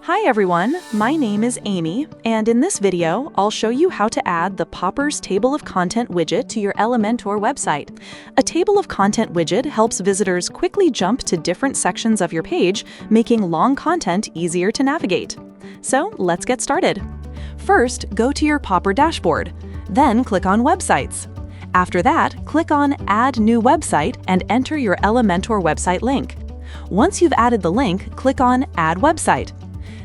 Hi everyone, my name is Amy, and in this video, I'll show you how to add the Poppers Table of Content widget to your Elementor website. A Table of Content widget helps visitors quickly jump to different sections of your page, making long content easier to navigate. So let's get started. First, go to your Popper dashboard. Then click on Websites. After that, click on Add New Website and enter your Elementor website link. Once you've added the link, click on Add Website.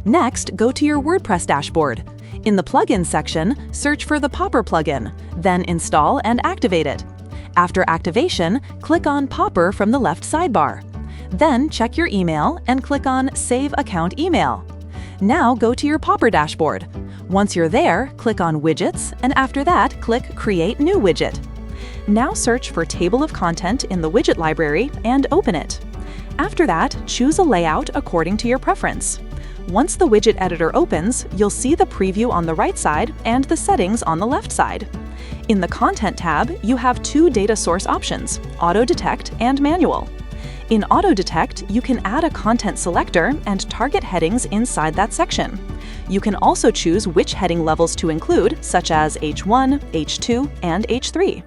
Next, go to your WordPress dashboard. In the Plugins section, search for the Popper plugin, then install and activate it. After activation, click on Popper from the left sidebar. Then check your email and click on Save Account Email. Now go to your Popper dashboard. Once you're there, click on Widgets, and after that, click Create New Widget. Now search for Table of Content in the widget library and open it. After that, choose a layout according to your preference. Once the widget editor opens, you'll see the preview on the right side and the settings on the left side. In the Content tab, you have two data source options, Auto Detect and Manual. In Auto Detect, you can add a content selector and target headings inside that section. You can also choose which heading levels to include, such as H1, H2, and H3.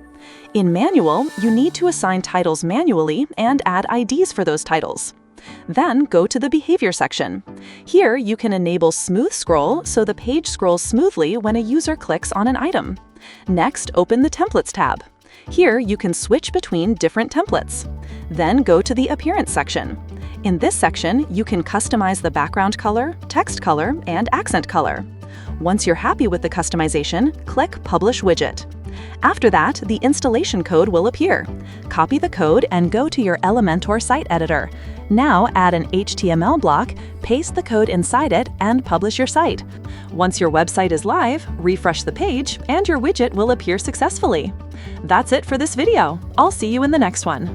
In Manual, you need to assign titles manually and add IDs for those titles. Then go to the Behavior section. Here, you can enable Smooth Scroll so the page scrolls smoothly when a user clicks on an item. Next, open the Templates tab. Here, you can switch between different templates. Then go to the Appearance section. In this section, you can customize the background color, text color, and accent color. Once you're happy with the customization, click Publish Widget. After that, the installation code will appear. Copy the code and go to your Elementor site editor. Now add an HTML block, paste the code inside it, and publish your site. Once your website is live, refresh the page, and your widget will appear successfully. That's it for this video. I'll see you in the next one.